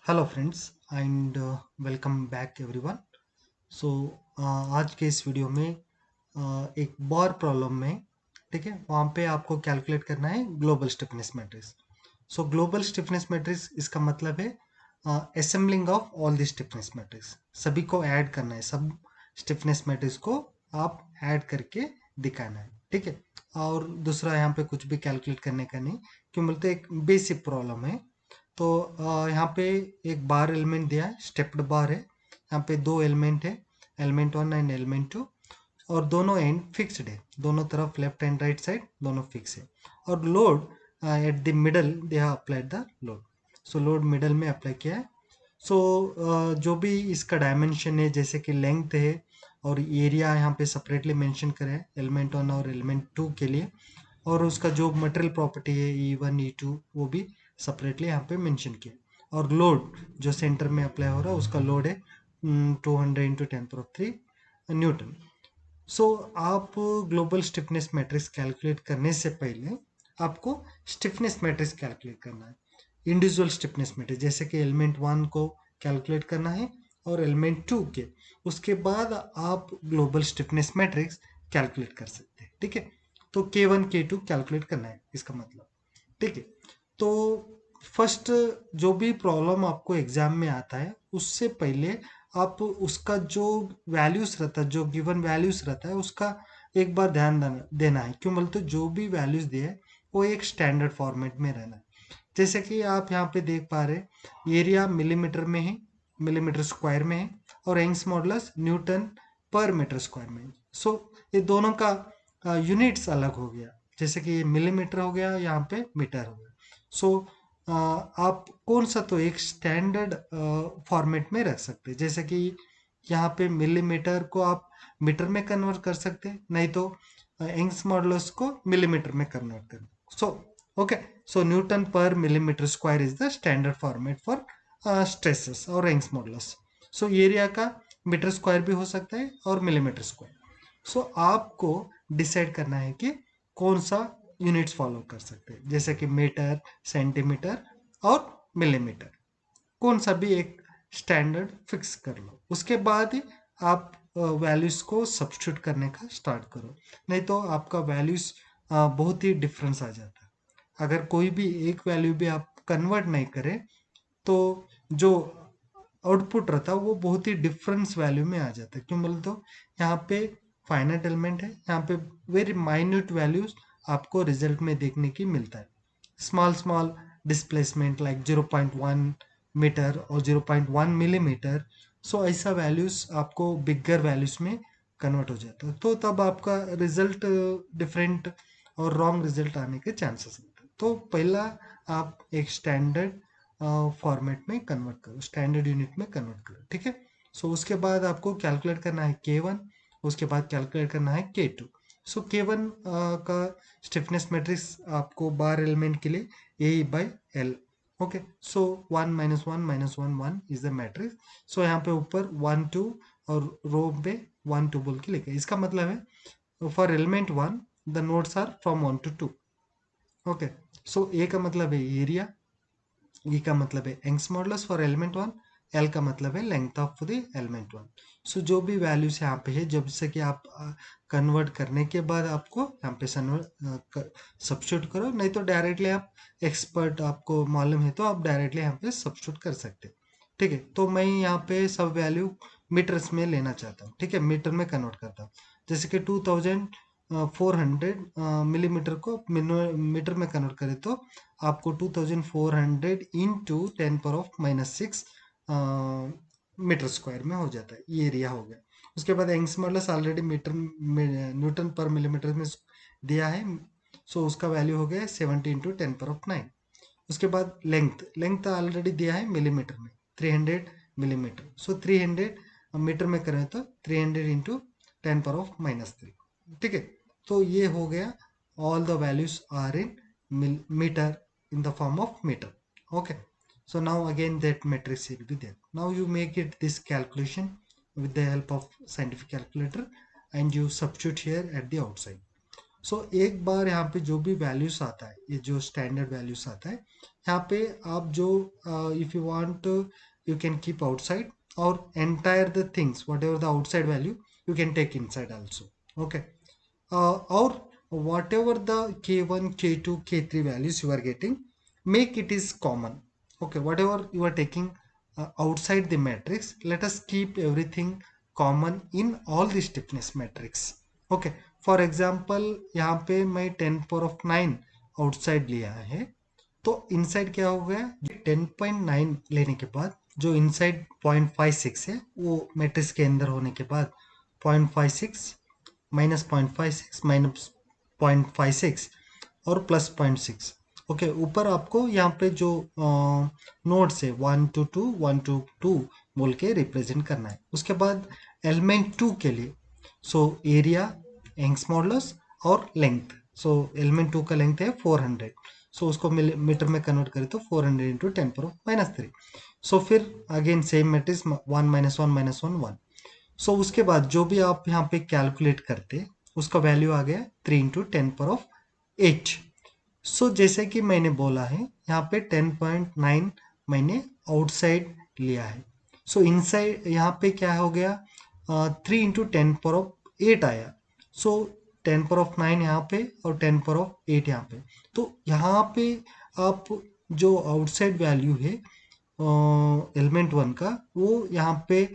Hello friends and welcome back everyone. So आज के इस वीडियो में एक बार प्रॉब्लम में, ठीक है, वहाँ पे आपको कैलकुलेट करना है ग्लोबल स्टिफनेस मैट्रिक्स। सो ग्लोबल स्टिफनेस मैट्रिक्स इसका मतलब है assembling of all the stiffness matrix, सभी को ऐड करना है, सब स्टिफनेस मैट्रिक्स को आप ऐड करके दिखाना है, ठीक है। और दूसरा यहाँ पे कुछ भी कैलकुलेट करने का नहीं, क्यों बोलते एक बेसिक प्रॉब्लम है। तो यहाँ पे एक बार एलिमेंट दिया है, स्टेप्ड बार है। यहाँ पे दो एलिमेंट है, element one and element two, और दोनों एंड फिक्स्ड है, दोनों तरफ लेफ्ट एंड राइट साइड दोनों फिक्स है। और load at the middle they have applied the load. So load middle में अप्लाई किया है। सो जो भी इसका डायमेंशन है, जैसे कि लेंथ है और एरिया यहाँ पे सेपरेटली मेंशन करें एलिमेंट वन और एलिमेंट टू के लिए, और उसका जो मटेरियल प्रॉपर्टी है E1 E2 वो भी सेपरेटली यहाँ पे मेंशन किया। और लोड जो सेंटर में अप्लाई हो रहा है उसका लोड है 200 इंटू 10⁻³ न्यूटन। सो आप ग्लोबल स्टिफनेस मैट्रिक्स कैलकुलेट करने से पहले आपको स्टिफनेस मैट्रिक्स कैलकुलेट करना है, इंडिविजुअल स्टिफनेस मैट्रिक्स, जैसे कि एलिमेंट वन को कैलकुलेट करना है और एलिमेंट टू के, उसके बाद आप ग्लोबल स्टिफनेस मैट्रिक्स कैलकुलेट कर सकते हैं, ठीक है। तो K1 K2 कैलकुलेट करना है इसका मतलब, ठीक है। तो फर्स्ट जो भी प्रॉब्लम आपको एग्जाम में आता है उससे पहले आप उसका जो वैल्यूज रहता है, जो गिवन वैल्यूज रहता है उसका एक बार ध्यान देना है। क्यों बोलते जो भी वैल्यूज दिए वो एक स्टैंडर्ड फॉर्मेट में रहना है। जैसे कि आप यहाँ पे देख पा रहे एरिया मिलीमीटर में है, मिलीमीटर स्क्वायर में है, और यंग्स मॉडुलस न्यूटन पर मीटर स्क्वायर में है। सो ये दोनों का यूनिट्स अलग हो गया, जैसे कि ये मिलीमीटर हो गया, यहाँ पे मीटर हो गया। सो आप कौन सा तो एक स्टैंडर्ड फॉर्मेट में रख सकते हैं, जैसे कि यहाँ पे मिलीमीटर को आप मीटर में कन्वर्ट कर सकते हैं, नहीं तो यंग्स मॉडुलस को मिलीमीटर में कन्वर्ट कर। सो ओके, सो न्यूटन पर millimetre square is the standard format for stresses और यंग्स मॉडुलस। सो एरिया का मीटर स्क्वायर भी हो सकता है और मिलीमीटर स्क्वायर। सो आपको डिसाइड करना है कि कौन सा यूनिट्स फॉलो कर सकते हैं, जैसे कि मीटर, सेंटीमीटर और मिलीमीटर, कौन सा भी एक स्टैंडर्ड फिक्स कर लो। उसके बाद ही आप वैल्यूज को सब्स्टिट्यूट करने का स्टार्ट करो, नहीं तो आपका वैल्यूज बहुत ही डिफरेंस आ जाता है। अगर कोई भी एक वैल्यू भी आप कन्वर्ट नहीं करें तो जो आउटपुट रहता है वो बहुत ही डिफरेंस वैल्यू में आ जाता है। क्यों बोले तो यहाँ पे फाइनाइट एलिमेंट है, यहाँ पे वेरी माइन्यूट वैल्यूज आपको रिजल्ट में देखने की मिलता है। Small small displacement like 0.1 metre और 0.1 मिलीमीटर। सो ऐसा वैल्यूज आपको बिगर वैल्यूज में कन्वर्ट हो जाता है, तो तब आपका रिजल्ट डिफरेंट और रॉन्ग रिजल्ट आने के चांसेस रहते हैं। तो पहला आप एक स्टैंडर्ड फॉर्मेट में कन्वर्ट करो, स्टैंडर्ड यूनिट में कन्वर्ट करो, ठीक है। सो उसके बाद आपको कैलकुलेट करना है K1, उसके बाद कैलकुलेट करना है K2। सो K1 का स्टिफनेस मैट्रिक्स आपको बार एलिमेंट के लिए A/L, okay. So 1 - 1 - 1 1 is the matrix. So यहाँ पे ऊपर 1 2 और रो पे 1 2 बोल के लिखे, इसका मतलब है for element one the nodes are from 1 to 2, okay. So A का मतलब है एरिया, ई का मतलब है Young's modulus for element one, L का मतलब है length of the element one. So जो भी वैल्यूज यहाँ पे है, जब से कि आप कन्वर्ट करने के बाद आपको यहाँ पे सब्स्टिट्यूट करो, नहीं तो डायरेक्टली आप एक्सपर्ट आपको मालूम है तो आप डायरेक्टली यहाँ पे सब्स्टिट्यूट कर सकते हैं, ठीक है। तो मैं यहाँ पे सब वैल्यू मीटर्स में लेना चाहता हूँ, ठीक है, मीटर में कन्वर्ट करता हूँ। जैसे कि 2400 मिलीमीटर को मीटर में कन्वर्ट करें तो आपको 2400 इंटू 10⁻⁻6 मीटर स्क्वायर में हो जाता है, ये एरिया हो गया। उसके बाद Young's modulus already metre newton पर मिलीमीटर में दिया है, सो उसका वैल्यू हो गया 70 इंटू 10⁻⁹। उसके बाद लेंथ, लेंथ ऑलरेडी दिया है मिलीमीटर में 300 मिलीमीटर। सो 300 मीटर में करें तो 300 इंटू 10⁻⁻3, ठीक है। तो ये हो गया, all the values are in meter, in the form of meter, okay। So now again that matrix will be there. Now you make it this calculation with the help of scientific calculator and you substitute here at the outside. सो एक बार यहाँ पे जो भी values आता है, ये जो standard values आता है, यहाँ पे आप जो if you want you can keep outside, और entire the things whatever the outside value you can take inside also. Okay, or whatever the k1 k2 k3 values you are getting, make it is common. Okay, whatever you are taking outside the matrix, let us keep everything common in all the stiffness matrix. Okay, for example यहाँ पे मैं 10⁹ outside लिया है, तो inside क्या हो गया, 10.9 लेने के बाद जो इनसाइड 0.56 है वो मैट्रिक्स के अंदर होने के बाद 0.56 माइनस 0.56 माइनस 0.56 और प्लस 0.6। ओके, ऊपर आपको यहाँ पे जो नोड्स है 1 to 2 1 to 2 बोल के रिप्रेजेंट करना है। उसके बाद एलिमेंट 2 के लिए सो एरिया, यंग्स मॉडुलस और लेंथ। सो एलिमेंट 2 का लेंथ है 400, सो उसको मीटर में कन्वर्ट करें तो 400 इंटू 10⁻³ सो फिर अगेन सेम मैट्रिक्स 1 - 1 - 1 1। सो उसके बाद जो भी आप यहाँ पे कैलकुलेट करते उसका वैल्यू आ गया 3 इंटू 10⁸8। सो जैसे कि मैंने बोला है यहाँ पे 10.9 मैंने आउटसाइड लिया है, सो इनसाइड यहाँ पे क्या हो गया 3 इंटू 10⁸8 आया। सो 10⁻9 यहाँ पे और 10⁸8 यहाँ पे, तो यहाँ पे आप जो आउटसाइड वैल्यू है एलिमेंट 1 का वो यहाँ पे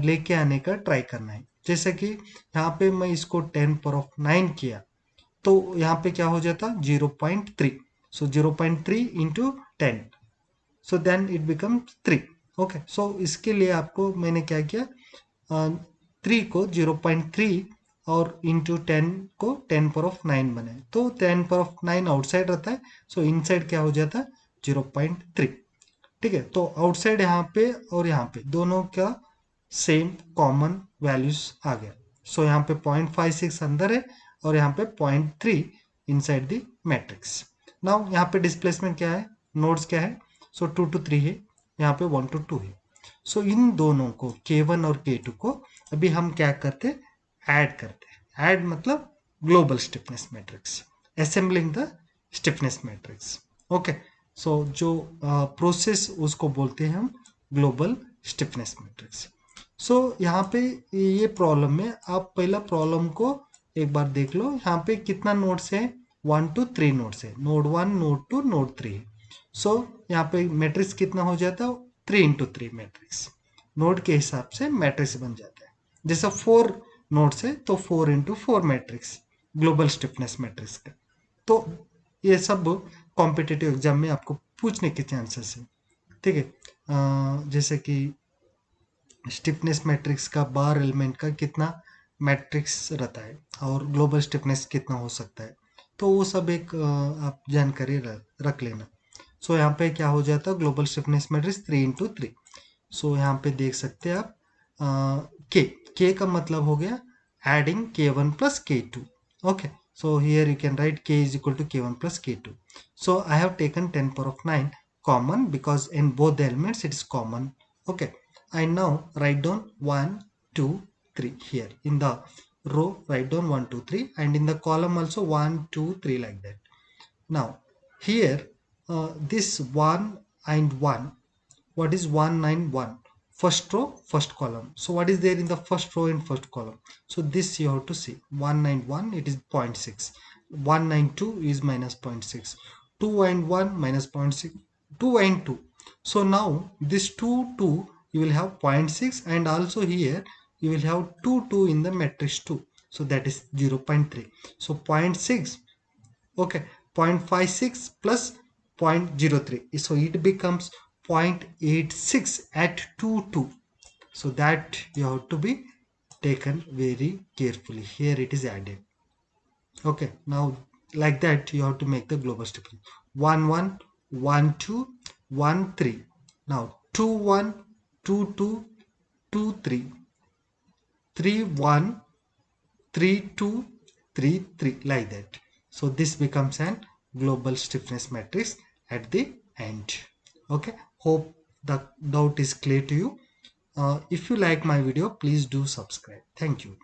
लेके आने का ट्राई करना है। जैसे कि यहाँ पे मैं इसको 10⁻9 किया तो यहाँ पे क्या हो जाता 0.3, so 0.3 into 10, so then it becomes 3। Okay, so इसके लिए आपको मैंने क्या किया 3 को 0.3 और इंटू 10 को 10⁻9 बनाए, तो 10⁻9 आउटसाइड रहता है, सो इनसाइड क्या हो जाता 0.3। ठीक है, तो आउटसाइड यहाँ पे और यहाँ पे दोनों का सेम कॉमन वैल्यूज आ गया। सो यहाँ पे 0.56 अंदर है और यहाँ पे 0.3 इनसाइड द मैट्रिक्स। नाउ यहाँ पे डिस्प्लेसमेंट क्या है, नोड्स क्या है, सो 2 to 3 है, यहाँ पे 1 to 2 है। सो इन दोनों को k1 और k2 को अभी हम क्या करते ऐड करते। ऐड मतलब global stiffness matrix, assembling the stiffness matrix. Okay, so जो प्रोसेस उसको बोलते हैं हम ग्लोबल स्टिफनेस मैट्रिक्स। सो यहाँ पे ये प्रॉब्लम में आप पहला प्रॉब्लम को एक बार देख लो, यहाँ पे कितना नोड्स है 1 to 3 नोड्स है, नोड 1 नोड 2 नोड 3 है। सो यहाँ पे मैट्रिक्स कितना हो जाता है 3 into 3 मैट्रिक्स, नोड के हिसाब से मैट्रिक्स बन जाता है। जैसा 4 नोड्स है तो 4 into 4 matrix global stiffness matrix का। तो ये सब कॉम्पिटिटिव एग्जाम में आपको पूछने के चांसेस है। ठीक है, जैसे कि स्टिफनेस मैट्रिक्स का बार एलिमेंट का कितना मैट्रिक्स रहता है और ग्लोबल स्टिफनेस कितना हो सकता है, तो वो सब एक आप जानकारी रख लेना। सो यहाँ पे क्या हो जाता है ग्लोबल स्टिफनेस मैट्रिक्स 3 into 3। सो यहाँ पे देख सकते हैं आप के का मतलब हो गया adding k1 plus k2। Okay, so here you can write k is equal to k1 plus k2. So I have taken 10⁻9 common because in both the elements it is common. Okay, I now write down 1 2 3 here in the row, write down 1 2 3, and in the column also 1 2 3 like that. Now here this 1 and 1, what is 1 and 1, first row first column. So what is there in the first row and first column, so this you have to see 1 and 1 it is 0.6, 1 and 2 is minus 0.6, 2 and 1 minus 0.6, 2 and 2. So now this 2 2 you will have 0.6, and also here you will have 2 2 in the matrix 2, so that is 0.3. So 0.6, okay, 0.56 plus 0.03, so it becomes 0.86 at 2 2. So that you have to be taken very carefully, here it is added. Okay, now like that you have to make the global stiffness 1 1 1 2 1 3, now 2 1 2 2 2 3 3 1 3 2 3 3 like that. So this becomes an global stiffness matrix at the end. Okay, hope the doubt is clear to you. If you like my video, please do subscribe. Thank you.